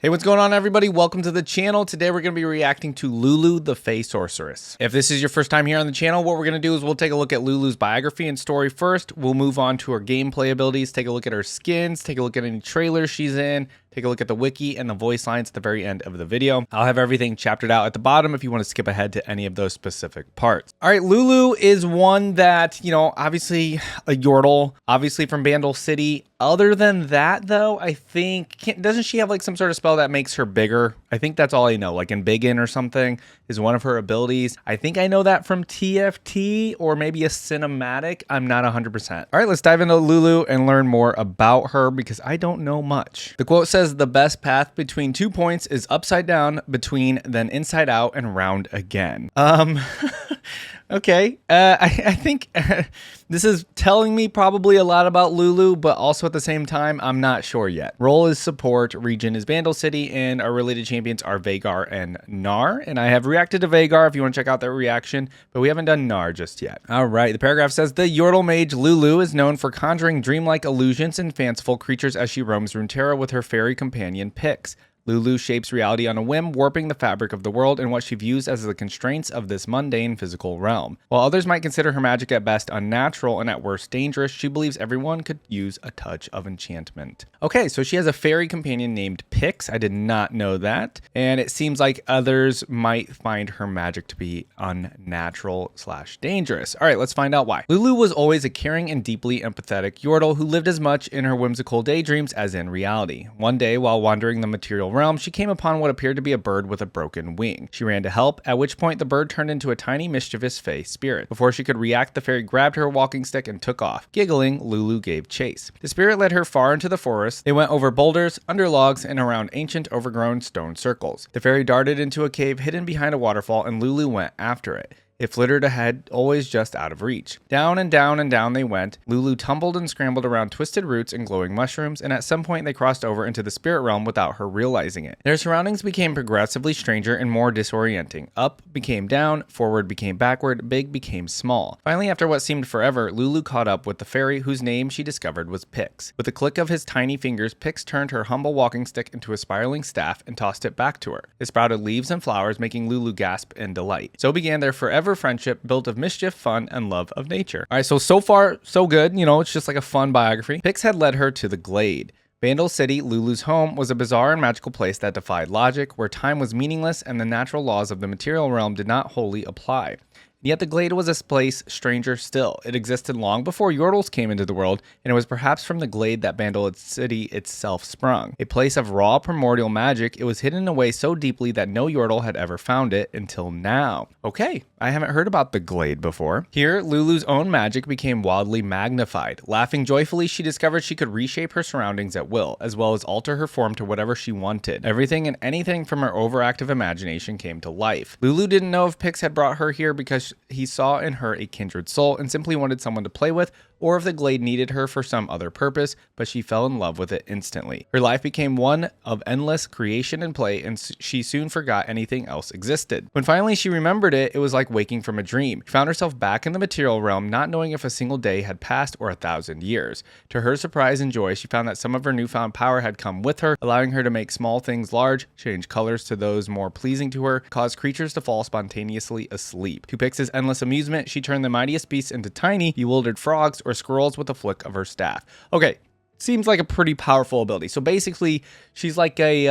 Hey, what's going on, everybody? Welcome to the channel. Today we're going to be reacting to Lulu, the Fae Sorceress. If this is your first time here on the channel, what we're going to do is we'll take a look at Lulu's biography and story first. We'll move on to her gameplay abilities, take a look at her skins, take a look at any trailers she's in, take a look at the wiki and the voice lines at the very end of the video. I'll have everything chaptered out at the bottom if you want to skip ahead to any of those specific parts. All right, Lulu is one that, obviously a Yordle, obviously from Bandle City. Other than that, though, I think, doesn't she have like some sort of spell that makes her bigger? I think that's all I know, like Embiggen or something is one of her abilities. I think I know that from TFT or maybe a cinematic. I'm not 100%. All right, let's dive into Lulu and learn more about her because I don't know much. The quote says, "The best path between 2 points is upside down, between, then inside out, and round again." Okay, I think this is telling me probably a lot about Lulu, but also at the same time, I'm not sure yet. Role is support, region is Bandle City, and our related champions are Veigar and Gnar. And I have reacted to Veigar if you want to check out that reaction, but we haven't done Gnar just yet. All right, the paragraph says, "The Yordle mage Lulu is known for conjuring dreamlike illusions and fanciful creatures as she roams Runeterra with her fairy companion Pix. Lulu shapes reality on a whim, warping the fabric of the world and what she views as the constraints of this mundane physical realm. While others might consider her magic at best unnatural and at worst dangerous, she believes everyone could use a touch of enchantment." Okay, so she has a fairy companion named Pix. I did not know that. And it seems like others might find her magic to be unnatural/dangerous. All right, let's find out why. Lulu was always a caring and deeply empathetic Yordle who lived as much in her whimsical daydreams as in reality. One day, while wandering the material realm, she came upon what appeared to be a bird with a broken wing. She ran to help, at which point the bird turned into a tiny mischievous Fae spirit. Before she could react, the fairy grabbed her walking stick and took off. Giggling, Lulu gave chase. The spirit led her far into the forest. They went over boulders, under logs, and around ancient overgrown stone circles. The fairy darted into a cave hidden behind a waterfall, and Lulu went after it. It flittered ahead, always just out of reach. Down and down and down they went. Lulu tumbled and scrambled around twisted roots and glowing mushrooms, and at some point they crossed over into the spirit realm without her realizing it. Their surroundings became progressively stranger and more disorienting. Up became down, forward became backward, big became small. Finally, after what seemed forever, Lulu caught up with the fairy whose name she discovered was Pix. With a click of his tiny fingers, Pix turned her humble walking stick into a spiraling staff and tossed it back to her. It sprouted leaves and flowers, making Lulu gasp in delight. So began their forever friendship built of mischief, fun, and love of nature. All right, so far, so good. It's just like a fun biography. Pix had led her to the Glade. Bandle City, Lulu's home, was a bizarre and magical place that defied logic, where time was meaningless and the natural laws of the material realm did not wholly apply. Yet the Glade was a place stranger still. It existed long before Yordles came into the world, and it was perhaps from the Glade that Bandle City itself sprung. A place of raw primordial magic, it was hidden away so deeply that no Yordle had ever found it until now. Okay, I haven't heard about the Glade before. Here, Lulu's own magic became wildly magnified. Laughing joyfully, she discovered she could reshape her surroundings at will, as well as alter her form to whatever she wanted. Everything and anything from her overactive imagination came to life. Lulu didn't know if Pix had brought her here because he saw in her a kindred soul and simply wanted someone to play with, or if the Glade needed her for some other purpose, but she fell in love with it instantly. Her life became one of endless creation and play, and she soon forgot anything else existed. When finally she remembered it, it was like waking from a dream. She found herself back in the material realm, not knowing if a single day had passed or 1,000 years. To her surprise and joy, she found that some of her newfound power had come with her, allowing her to make small things large, change colors to those more pleasing to her, cause creatures to fall spontaneously asleep. To Pix's endless amusement, she turned the mightiest beasts into tiny, bewildered frogs or squirrels with a flick of her staff. Okay, seems like a pretty powerful ability. So basically, she's like a,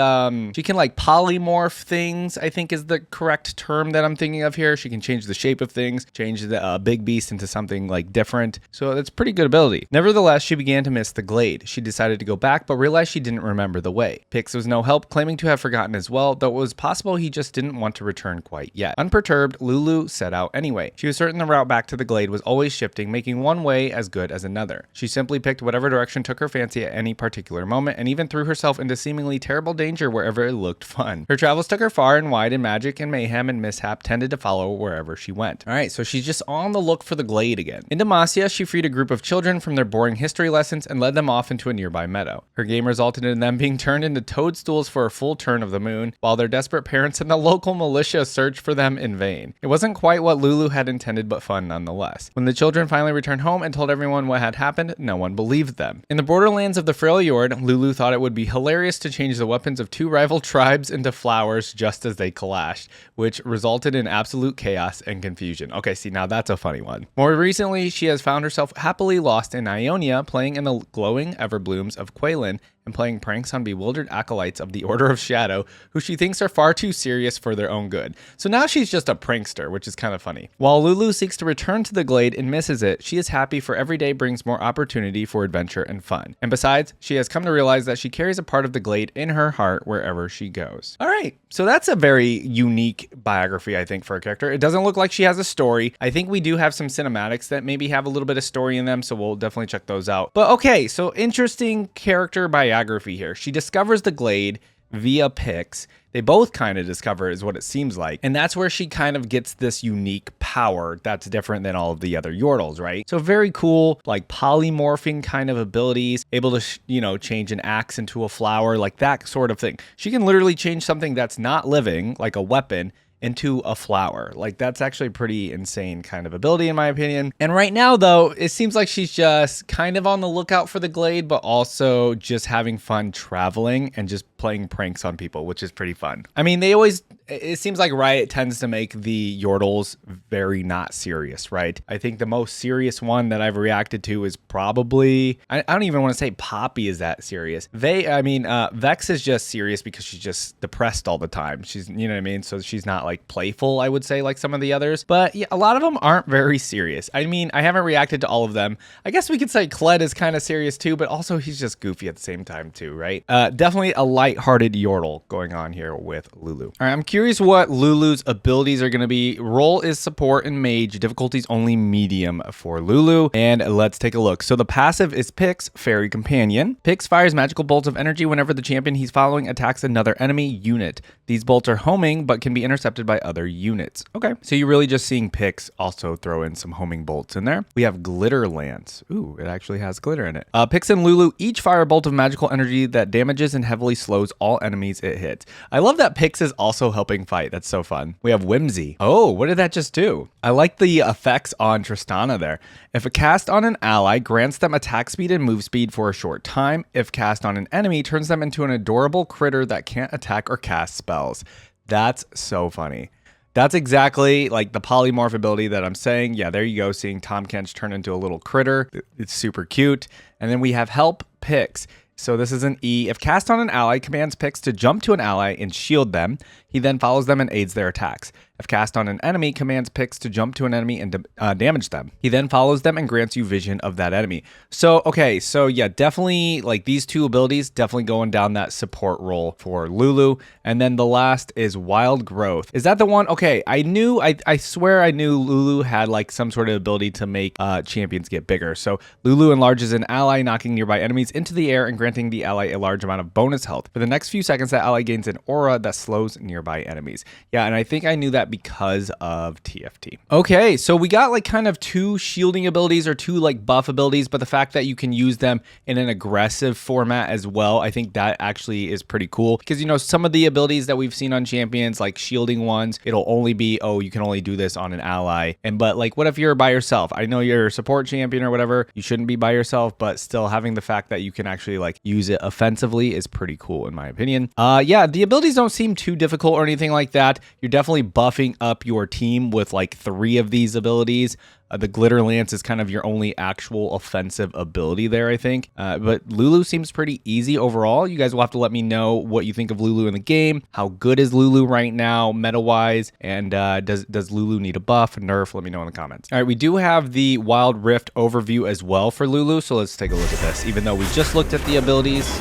she can like polymorph things, I think is the correct term that I'm thinking of here. She can change the shape of things, change the big beast into something like different. So that's a pretty good ability. Nevertheless, she began to miss the Glade. She decided to go back, but realized she didn't remember the way. Pix was no help, claiming to have forgotten as well, though it was possible he just didn't want to return quite yet. Unperturbed, Lulu set out anyway. She was certain the route back to the Glade was always shifting, making one way as good as another. She simply picked whatever direction took her fancy at any particular moment, and even threw herself into seemingly terrible danger wherever it looked fun. Her travels took her far and wide, and magic and mayhem and mishap tended to follow wherever she went. All right, so she's just on the look for the Glade again. In Demacia, she freed a group of children from their boring history lessons and led them off into a nearby meadow. Her game resulted in them being turned into toadstools for a full turn of the moon, while their desperate parents and the local militia searched for them in vain. It wasn't quite what Lulu had intended, but fun nonetheless. When the children finally returned home and told everyone what had happened, no one believed them. In the borderlands Borderlands of the Freljord, Lulu thought it would be hilarious to change the weapons of 2 rival tribes into flowers just as they clashed, which resulted in absolute chaos and confusion. Okay, see, now that's a funny one. More recently, she has found herself happily lost in Ionia, playing in the glowing everblooms of Quaylin, and playing pranks on bewildered acolytes of the Order of Shadow, who she thinks are far too serious for their own good. So now she's just a prankster, which is kind of funny. While Lulu seeks to return to the Glade and misses it, she is happy for every day brings more opportunity for adventure and fun. And besides, she has come to realize that she carries a part of the Glade in her heart wherever she goes. All right, so that's a very unique biography, I think, for a character. It doesn't look like she has a story. I think we do have some cinematics that maybe have a little bit of story in them, so we'll definitely check those out. But okay, so interesting character biography here. She discovers the Glade via Pix. They both kind of discover it, is what it seems like. And that's where she kind of gets this unique power that's different than all of the other Yordles, right? So very cool, like polymorphing kind of abilities, able to, change an axe into a flower, like that sort of thing. She can literally change something that's not living, like a weapon, into a flower. Like, that's actually a pretty insane kind of ability in my opinion. And right now though, it seems like she's just kind of on the lookout for the Glade, but also just having fun traveling and just playing pranks on people, which is pretty fun. I mean, it seems like Riot tends to make the Yordles very not serious, right? I think the most serious one that I've reacted to is probably, I don't even want to say Poppy is that serious. Vex is just serious because she's just depressed all the time. She's, you know what I mean? So she's not like playful, I would say, like some of the others. But yeah, a lot of them aren't very serious. I mean, I haven't reacted to all of them. I guess we could say Kled is kind of serious too, but also he's just goofy at the same time too, right? Definitely a light-hearted Yordle going on here with Lulu. All right, I'm curious what Lulu's abilities are going to be. Role is support and mage. Difficulty's only medium for Lulu. And let's take a look. So the passive is Pix, Fairy Companion. Pix fires magical bolts of energy whenever the champion he's following attacks another enemy unit. These bolts are homing, but can be intercepted by other units. Okay, so you're really just seeing Pix also throw in some homing bolts in there. We have Glitter Lance. Ooh, it actually has glitter in it. Pix and Lulu each fire a bolt of magical energy that damages and heavily slows all enemies it hits. I love that Pix is also helping fight. That's so fun. We have Whimsy. Oh, what did that just do? I like the effects on Tristana there. If a cast on an ally, grants them attack speed and move speed for a short time. If cast on an enemy, turns them into an adorable critter that can't attack or cast spells. That's so funny. That's exactly like the polymorph ability that I'm saying. Yeah, there you go. Seeing Tom Kench turn into a little critter. It's super cute. And then we have Help Pix. So this is an E. If cast on an ally, commands Pix to jump to an ally and shield them. He then follows them and aids their attacks. If cast on an enemy, commands Pix to jump to an enemy and damage them. He then follows them and grants you vision of that enemy. So, okay, so yeah, definitely like these two abilities, definitely going down that support role for Lulu. And then the last is Wild Growth. Is that the one? Okay, I swear I knew Lulu had like some sort of ability to make champions get bigger. So Lulu enlarges an ally, knocking nearby enemies into the air and granting the ally a large amount of bonus health. For the next few seconds, that ally gains an aura that slows nearby enemies. Yeah, and I think I knew that because of TFT. Okay, so we got like kind of two shielding abilities or two like buff abilities, but the fact that you can use them in an aggressive format as well, I think that actually is pretty cool because, some of the abilities that we've seen on champions, like shielding ones, it'll only be, oh, you can only do this on an ally. But like, what if you're by yourself? I know you're a support champion or whatever, you shouldn't be by yourself, but still having the fact that you can actually like use it offensively is pretty cool in my opinion. Yeah, the abilities don't seem too difficult or anything like that. You're definitely buffing up your team with like 3 of these abilities. The Glitter Lance is kind of your only actual offensive ability there, I think. But Lulu seems pretty easy overall. You guys will have to let me know what you think of Lulu in the game. How good is Lulu right now, meta-wise? And does Lulu need a buff, nerf? Let me know in the comments. All right, we do have the Wild Rift overview as well for Lulu, so let's take a look at this. Even though we just looked at the abilities,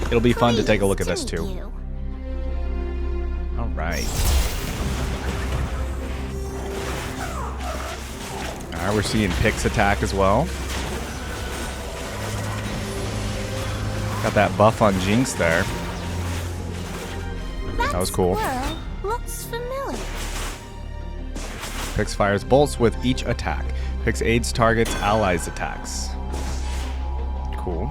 it'll be fun to take a look at this too. All right. All right, we're seeing Pix attack as well. Got that buff on Jinx there. That was cool. Looks familiar. Pix fires bolts with each attack. Pix aids targets allies' attacks. Cool.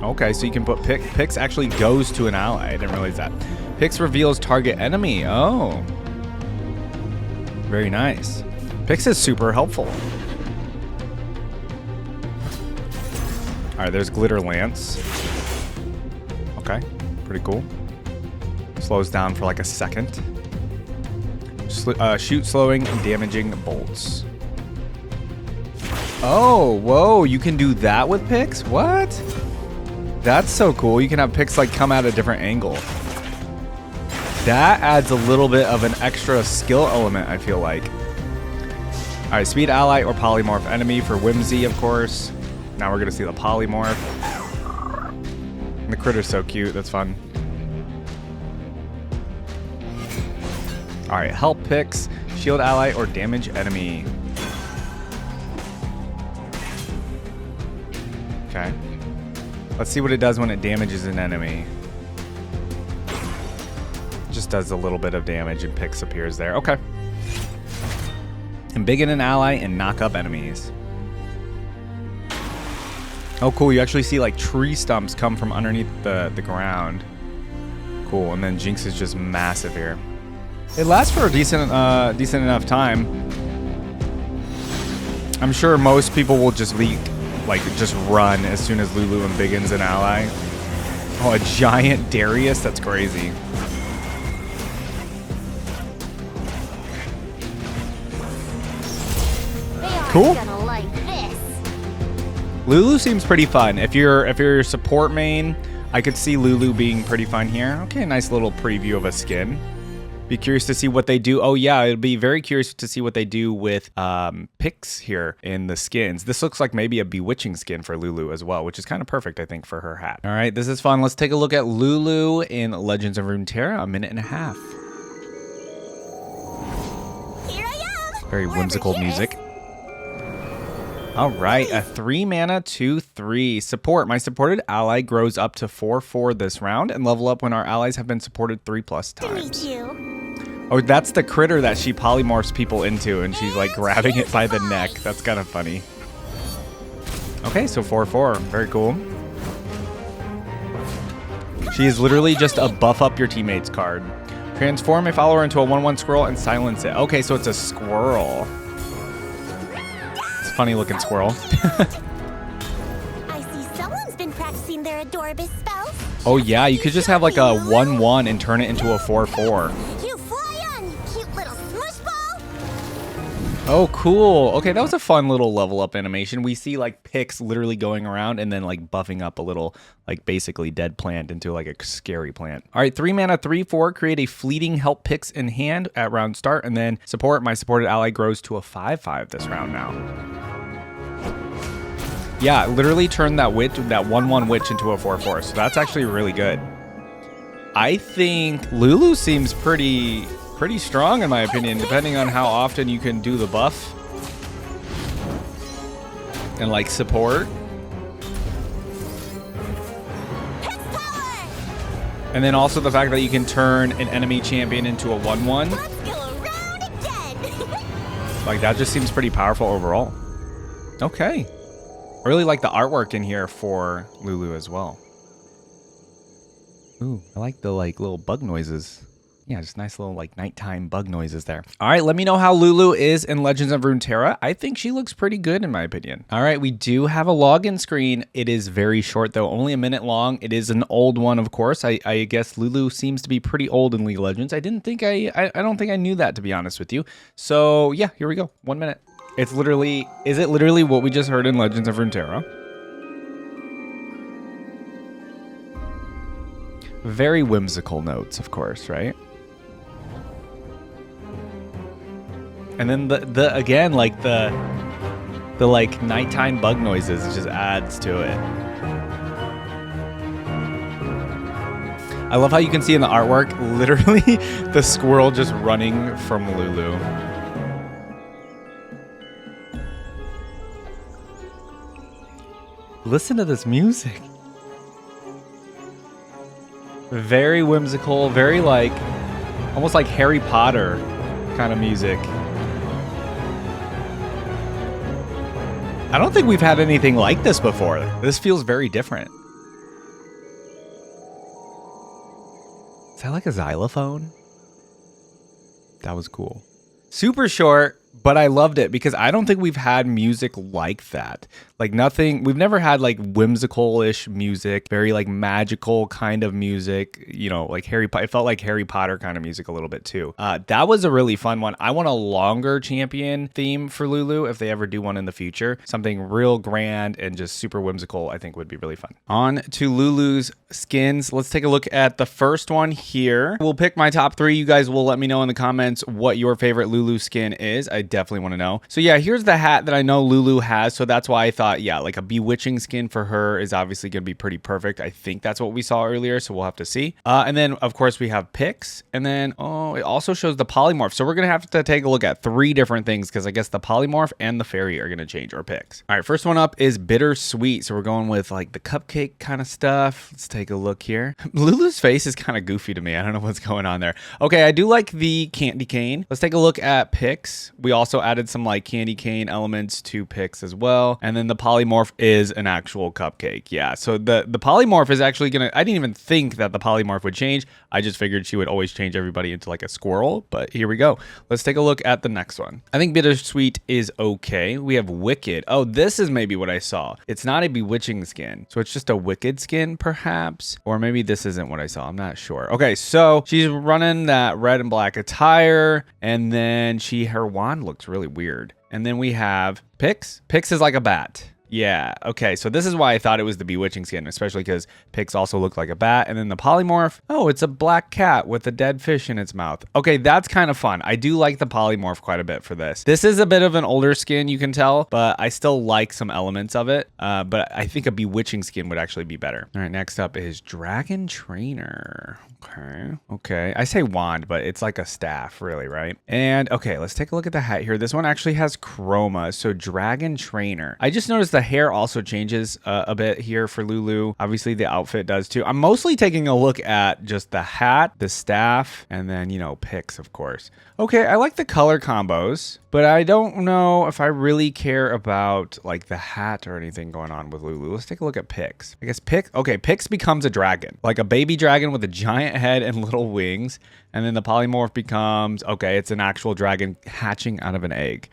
Okay, so you can put Pix actually goes to an ally. I didn't realize that. Pix reveals target enemy. Oh. Very nice. Pix is super helpful. All right, there's Glitter Lance. Okay, pretty cool. Slows down for like a second. Shoot, slowing, and damaging bolts. Oh, whoa, you can do that with picks? What? That's so cool. You can have picks like come at a different angle. That adds a little bit of an extra skill element, I feel like. All right, speed ally or polymorph enemy for whimsy, of course. Now we're gonna see the polymorph. And the critter's so cute, that's fun. All right, help picks, shield ally or damage enemy. Okay. Let's see what it does when it damages an enemy. Just does a little bit of damage and picks appears there. Okay. Embiggen an ally and knock up enemies. Oh, cool. You actually see like tree stumps come from underneath the ground. Cool. And then Jinx is just massive here. It lasts for a decent enough time. I'm sure most people will just just run as soon as Lulu embiggens an ally. Oh, a giant Darius? That's crazy. Cool. Like this. Lulu seems pretty fun. If you're a support main, I could see Lulu being pretty fun here. Okay, nice little preview of a skin. Be curious to see what they do. Oh yeah, it'll be very curious to see what they do with picks here in the skins. This looks like maybe a bewitching skin for Lulu as well, which is kind of perfect, I think, for her hat. All right, this is fun. Let's take a look at Lulu in Legends of Runeterra, 1.5 minutes. Here I am. Very whimsical music. All right, a 3 mana 2/3 support. My supported ally grows up to 4/4 this round and level up when our allies have been supported 3+ To meet times. you. Oh, that's the critter that she polymorphs people into, and she's like grabbing it by the neck. That's kind of funny. Okay, so 4/4, very cool. She is literally just a buff up your teammates card. Transform a follower into a 1/1 squirrel and silence it. Okay, so it's a squirrel. Funny looking squirrel. I see someone's been practicing their Adorbis spells. Oh yeah, you could just have like a 1/1 and turn it into a 4/4. You fly on, you cute little smush ball. Oh, cool. Okay, that was a fun little level up animation. We see like picks literally going around and then like buffing up a little like basically dead plant into like a scary plant. All right, 3 mana 3/4, create a fleeting help picks in hand at round start, and then support. My supported ally grows to a 5/5 this round now. Yeah, literally turn that 1/1 witch into a 4/4. So that's actually really good. I think Lulu seems pretty strong in my opinion, depending on how often you can do the buff and like support. And then also the fact that you can turn an enemy champion into a 1/1. Let's go around again. Like that just seems pretty powerful overall. Okay. I really like the artwork in here for Lulu as well. Ooh, I like the like little bug noises. Yeah, just nice little like nighttime bug noises there. All right, let me know how Lulu is in Legends of Runeterra. I think she looks pretty good in my opinion. All right, we do have a login screen. It is very short though, only 1 minute long. It is an old one, of course. I guess Lulu seems to be pretty old in League of Legends. I don't think I knew that, to be honest with you. So yeah, here we go, 1 minute. Is it literally what we just heard in Legends of Runeterra? Very whimsical notes, of course, right? And then the again, like the like nighttime bug noises just adds to it. I love how you can see in the artwork, literally the squirrel just running from Lulu. Listen to this music. Very whimsical, very like, almost like Harry Potter kind of music. I don't think we've had anything like this before. This feels very different. Is that like a xylophone? That was cool. Super short, But I loved it because I don't think we've had music like that. Like nothing, we've never had like whimsical-ish music, very like magical kind of music, you know, like it felt like Harry Potter kind of music a little bit too. That was a really fun one. I want a longer champion theme for Lulu if they ever do one in the future. Something real grand and just super whimsical, I think would be really fun. On to Lulu's skins. Let's take a look at the first one here. We'll pick my top 3. You guys will let me know in the comments what your favorite Lulu skin is. I definitely want to know. So yeah, here's the hat that I know Lulu has. So that's why I thought, yeah, like a bewitching skin for her is obviously going to be pretty perfect. I think that's what we saw earlier, so we'll have to see. And then of course we have picks, and then it also shows the polymorph. So we're gonna have to take a look at 3 different things because I guess the polymorph and the faerie are gonna change our picks. All right, first one up is bittersweet. So we're going with like the cupcake kind of stuff. Let's take a look here. Lulu's face is kind of goofy to me. I don't know what's going on there. Okay, I do like the candy cane. Let's take a look at picks. We also added some like candy cane elements to picks as well, and then the polymorph is an actual cupcake. Yeah, so the polymorph is actually gonna, I didn't even think that the polymorph would change. I just figured she would always change everybody into like a squirrel, but here we go. Let's take a look at the next one. I think bittersweet is okay. We have wicked. Oh, this is maybe what I saw. It's not a bewitching skin, so it's just a wicked skin perhaps, or maybe this isn't what I saw. I'm not sure. Okay, so she's running that red and black attire, and then her wand looks really weird. And then we have Pix. Pix is like a bat. Yeah, okay, so this is why I thought it was the bewitching skin, especially because Pix also looked like a bat. And then the polymorph, oh, it's a black cat with a dead fish in its mouth. Okay, that's kind of fun. I do like the polymorph quite a bit for this. This is a bit of an older skin, you can tell, but I still like some elements of it. But I think a bewitching skin would actually be better. All right, next up is Dragon Trainer. Okay. I say wand, but it's like a staff, really, right? And okay, let's take a look at the hat here. This one actually has chroma, so Dragon Trainer. I just noticed the hair also changes a bit here for Lulu. Obviously, the outfit does too. I'm mostly taking a look at just the hat, the staff, and then, you know, picks, of course. Okay, I like the color combos, but I don't know if I really care about like the hat or anything going on with Lulu. Let's take a look at Pix. I guess Pix becomes a dragon, like a baby dragon with a giant head and little wings. And then the polymorph becomes, okay, it's an actual dragon hatching out of an egg.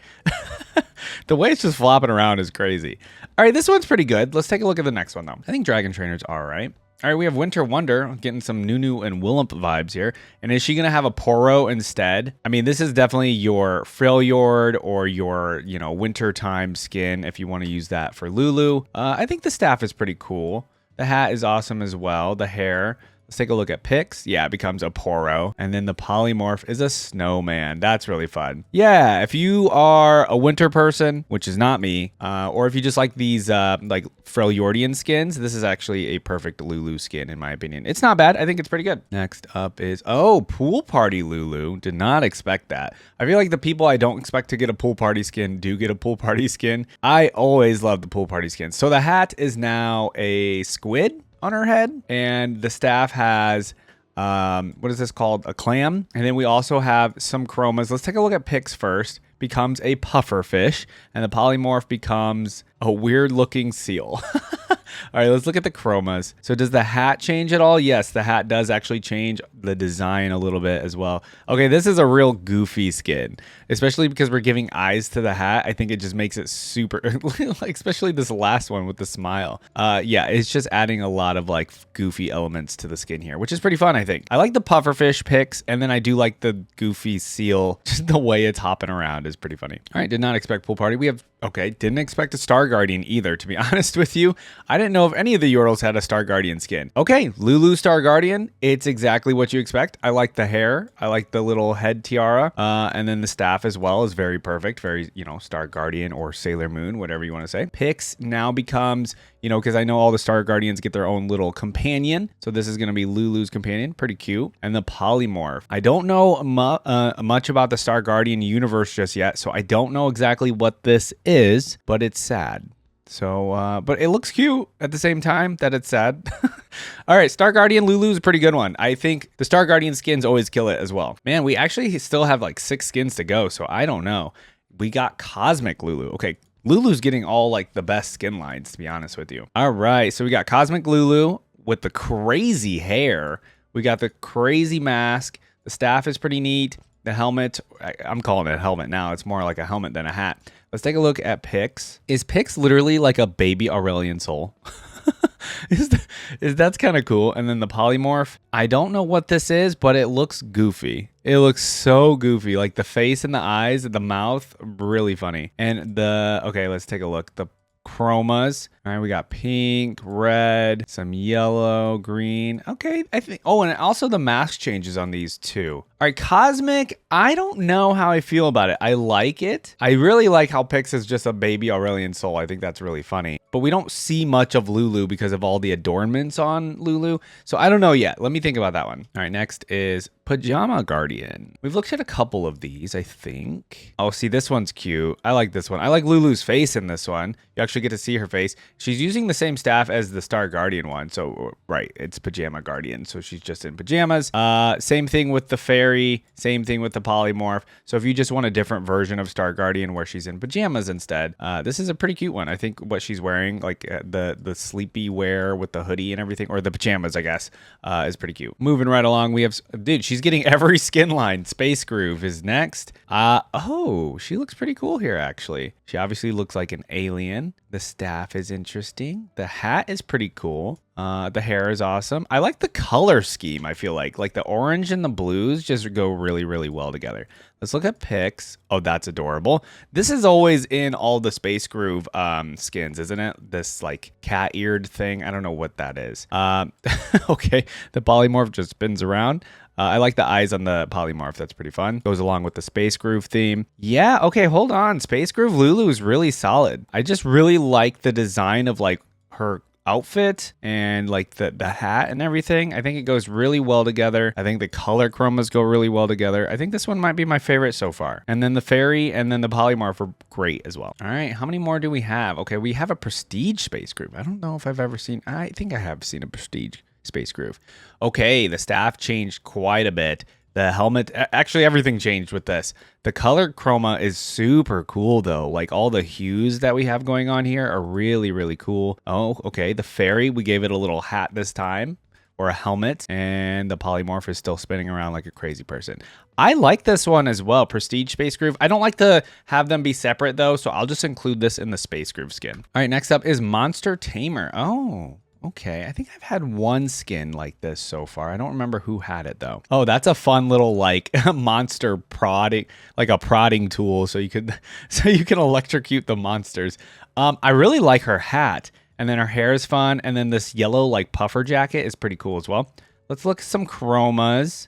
The way it's just flopping around is crazy. All right, this one's pretty good. Let's take a look at the next one though. I think Dragon Trainer's all right. All right, we have Winter Wonder, getting some Nunu and Willump vibes here. And is she going to have a Poro instead? I mean, this is definitely your Freljord or your, you know, wintertime skin if you want to use that for Lulu. I think the staff is pretty cool. The hat is awesome as well. The hair. Let's take a look at Pix. Yeah, it becomes a Poro. And then the polymorph is a snowman. That's really fun. Yeah, if you are a winter person, which is not me, or if you just like these like Freljordian skins, this is actually a perfect Lulu skin in my opinion. It's not bad. I think it's pretty good. Next up is, oh, Pool Party Lulu. Did not expect that. I feel like the people I don't expect to get a Pool Party skin do get a Pool Party skin. I always love the Pool Party skins. So the hat is now a squid on her head, and the staff has what is this called, a clam, and then we also have some chromas. Let's take a look at Pix first. Becomes a puffer fish, and the polymorph becomes a weird looking seal. All right, let's look at the chromas. So does the hat change at all? Yes, the hat does actually change the design a little bit as well. Okay, this is a real goofy skin, especially because we're giving eyes to the hat. I think it just makes it super, like, especially this last one with the smile. Yeah, it's just adding a lot of like goofy elements to the skin here, which is pretty fun, I think. I like the pufferfish picks, and then I do like the goofy seal. Just the way it's hopping around is pretty funny. All right, did not expect Pool Party. We have, okay, didn't expect a Star Guardian either, to be honest with you. I didn't know if any of the Yordles had a Star Guardian skin. Okay, Lulu Star Guardian. It's exactly what you expect. I like the hair. I like the little head tiara. And then the staff as well is very perfect. Very, you know, Star Guardian or Sailor Moon, whatever you want to say. Pix now becomes, you know, because I know all the Star Guardians get their own little companion. So this is going to be Lulu's companion. Pretty cute. And the polymorph. I don't know much about the Star Guardian universe just yet, so I don't know exactly what this is, but it's sad. So, but it looks cute at the same time that it's sad. All right, Star Guardian Lulu is a pretty good one. I think the Star Guardian skins always kill it as well. Man, we actually still have like 6 skins to go, so I don't know. We got Cosmic Lulu. Okay, Lulu's getting all like the best skin lines, to be honest with you. All right, so we got Cosmic Lulu with the crazy hair. We got the crazy mask. The staff is pretty neat. The helmet, I'm calling it a helmet now. It's more like a helmet than a hat. Let's take a look at Pix. Is Pix literally like a baby Aurelian Soul? That's kind of cool. And then the polymorph, I don't know what this is, but it looks goofy. It looks so goofy. Like the face and the eyes and the mouth, really funny. And okay, let's take a look. The chromas. All right, we got pink, red, some yellow, green. Okay, I think. Oh, and also the mask changes on these too. All right, cosmic. I don't know how I feel about it. I like it. I really like how Pix is just a baby Aurelian Soul. I think that's really funny. But we don't see much of Lulu because of all the adornments on Lulu. So I don't know yet. Let me think about that one. All right, next is Pajama Guardian. We've looked at a couple of these, I think. Oh, see, this one's cute. I like this one. I like Lulu's face in this one. You actually get to see her face. She's using the same staff as the Star Guardian one. So, right, it's Pajama Guardian. So she's just in pajamas. Same thing with the Faerie. Same thing with the polymorph. So if you just want a different version of Star Guardian where she's in pajamas instead, this is a pretty cute one. I think what she's wearing, like the sleepy wear with the hoodie and everything, or the pajamas, I guess, is pretty cute. Moving right along, we have, dude, she's getting every skin line. Space Groove is next. Oh, she looks pretty cool here, actually. She obviously looks like an alien. The staff is interesting. The hat is pretty cool. The hair is awesome. I like the color scheme, I feel like. Like the orange and the blues just go really, really well together. Let's look at Pix. Oh, that's adorable. This is always in all the Space Groove skins, isn't it? This like cat-eared thing. I don't know what that is. Okay, the polymorph just spins around. I like the eyes on the polymorph. That's pretty fun. Goes along with the Space Groove theme. Yeah, okay, hold on. Space Groove Lulu is really solid. I just really like the design of like her outfit and like the hat and everything. I think it goes really well together. I think the color chromas go really well together. I think this one might be my favorite so far. And then the Faerie and then the polymorph are great as well. All right, how many more do we have? Okay, we have a Prestige Space Groove. I don't know if I've ever seen, I think I have seen a Prestige Space Groove. Okay, the staff changed quite a bit. The helmet, actually everything changed with this. The color chroma is super cool though. Like all the hues that we have going on here are really, really cool. Oh, okay, the Faerie, we gave it a little hat this time, or a helmet, and the polymorph is still spinning around like a crazy person. I like this one as well, Prestige Space Groove. I don't like to have them be separate though, so I'll just include this in the Space Groove skin. All right, next up is Monster Tamer. Oh, okay, I think I've had one skin like this so far. I don't remember who had it though. Oh, that's a fun little like monster prodding, like a prodding tool, so you can electrocute the monsters. I really like her hat, and then her hair is fun, and then this yellow like puffer jacket is pretty cool as well. Let's look at some chromas.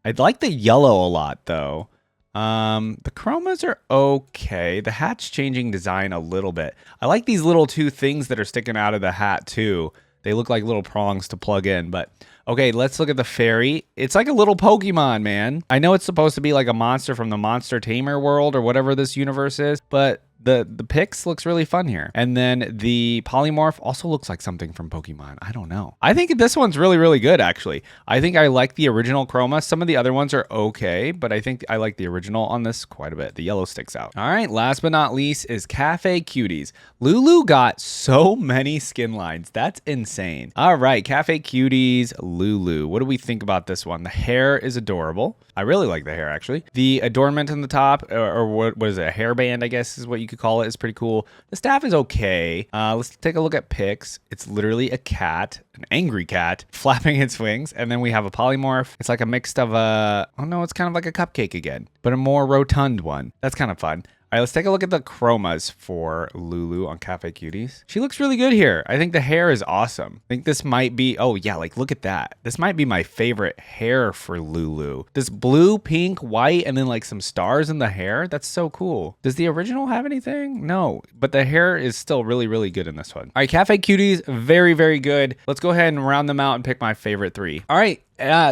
I like the yellow a lot though. The chromas are okay. The hat's changing design a little bit. I like these little two things that are sticking out of the hat too. They look like little prongs to plug in, but okay, let's look at the Faerie. It's like a little Pokemon, man. I know it's supposed to be like a monster from the Monster Tamer world or whatever this universe is, but the Pix looks really fun here. And then the polymorph also looks like something from Pokemon. I don't know. I think this one's really, really good, actually. I think I like the original chroma. Some of the other ones are okay, but I think I like the original on this quite a bit. The yellow sticks out. All right, last but not least is Cafe Cuties. Lulu got so many skin lines. That's insane. All right, Cafe Cuties, Lulu. What do we think about this one? The hair is adorable. I really like the hair, actually. The adornment on the top, or what is it? A hairband, I guess is what you could call it, is pretty cool. The staff is okay. Let's take a look at Pix. It's literally a cat, an angry cat, flapping its wings. And then we have a polymorph. It's like a mix of oh no, it's kind of like a cupcake again, but a more rotund one. That's kind of fun. All right, let's take a look at the chromas for Lulu on Cafe Cuties. She looks really good here. I think the hair is awesome. I think this might be, oh yeah, like look at that. This might be my favorite hair for Lulu. This blue, pink, white, and then like some stars in the hair. That's so cool. Does the original have anything? No, but the hair is still really, really good in this one. All right, Cafe Cuties, very, very good. Let's go ahead and round them out and pick my favorite three. All right.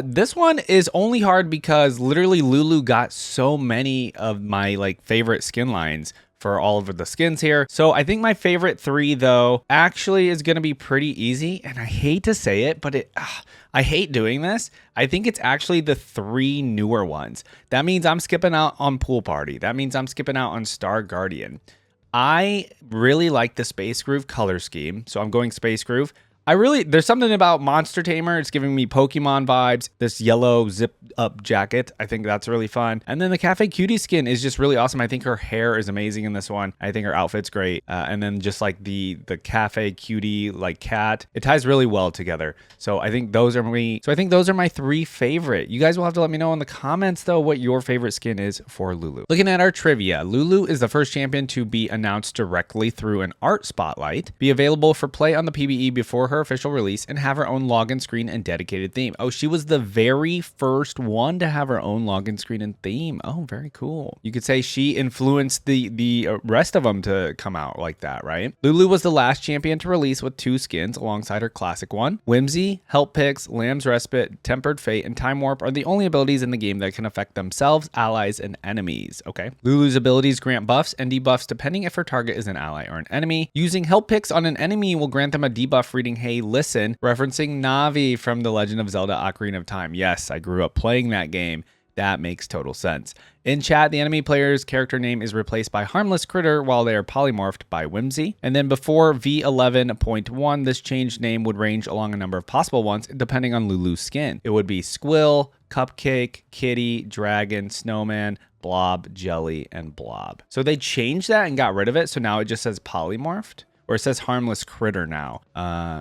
This one is only hard because literally Lulu got so many of my like favorite skin lines for all of the skins here. So I think my favorite three though actually is going to be pretty easy, and I hate to say it, but I hate doing this. I think it's actually the three newer ones. That means I'm skipping out on Pool Party. That means I'm skipping out on Star Guardian. I really like the Space Groove color scheme, so I'm going Space Groove. There's something about Monster Tamer. It's giving me Pokemon vibes. This yellow zip up jacket, I think that's really fun. And then the Cafe Cutie skin is just really awesome. I think her hair is amazing in this one. I think her outfit's great. And then just like the Cafe Cutie like cat, it ties really well together. So I think those are my 3 favorite. You guys will have to let me know in the comments though what your favorite skin is for Lulu. Looking at our trivia, Lulu is the first champion to be announced directly through an art spotlight, be available for play on the PvE before her official release, and have her own login screen and dedicated theme. Oh, she was the very first one to have her own login screen and theme. Oh, very cool. You could say she influenced the rest of them to come out like that, right? Lulu was the last champion to release with 2 skins alongside her classic one. Whimsy, Help Picks, Lamb's Respite, Tempered Fate, and Time Warp are the only abilities in the game that can affect themselves, allies, and enemies. Okay. Lulu's abilities grant buffs and debuffs depending if her target is an ally or an enemy. Using Help Picks on an enemy will grant them a debuff reading Hey Listen, referencing Navi from The Legend of Zelda Ocarina of Time. Yes, I grew up playing that game. That makes total sense. In chat, the enemy player's character name is replaced by Harmless Critter while they are polymorphed by Whimsy. And then before V11.1, this changed name would range along a number of possible ones depending on Lulu's skin. It would be Squill, Cupcake, Kitty, Dragon, Snowman, Blob, Jelly, and Blob. So they changed that and got rid of it. So now it just says polymorphed. Or it says Harmless Critter now.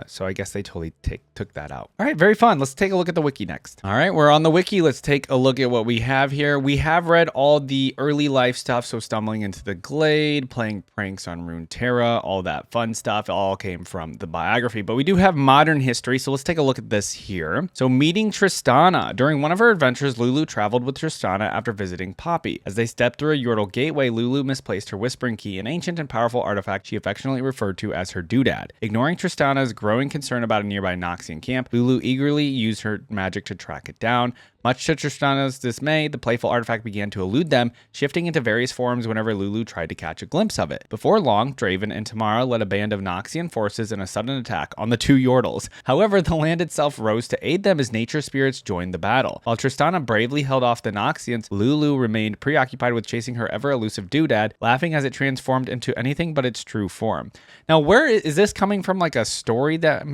So I guess they totally took that out. All right, very fun. Let's take a look at the wiki next. All right, we're on the wiki. Let's take a look at what we have here. We have read all the early life stuff. So stumbling into the glade, playing pranks on Runeterra, all that fun stuff. It all came from the biography. But we do have modern history. So let's take a look at this here. So meeting Tristana. During one of her adventures, Lulu traveled with Tristana after visiting Poppy. As they stepped through a Yordle gateway, Lulu misplaced her Whispering Key, an ancient and powerful artifact she affectionately referred to as her doodad. Ignoring Tristana's growing concern about a nearby Noxian camp, Lulu eagerly used her magic to track it down. Much to Tristana's dismay, the playful artifact began to elude them, shifting into various forms whenever Lulu tried to catch a glimpse of it. Before long, Draven and Tamara led a band of Noxian forces in a sudden attack on the 2 Yordles. However, the land itself rose to aid them as nature spirits joined the battle. While Tristana bravely held off the Noxians, Lulu remained preoccupied with chasing her ever-elusive doodad, laughing as it transformed into anything but its true form. Now, where is this coming from? Like a story that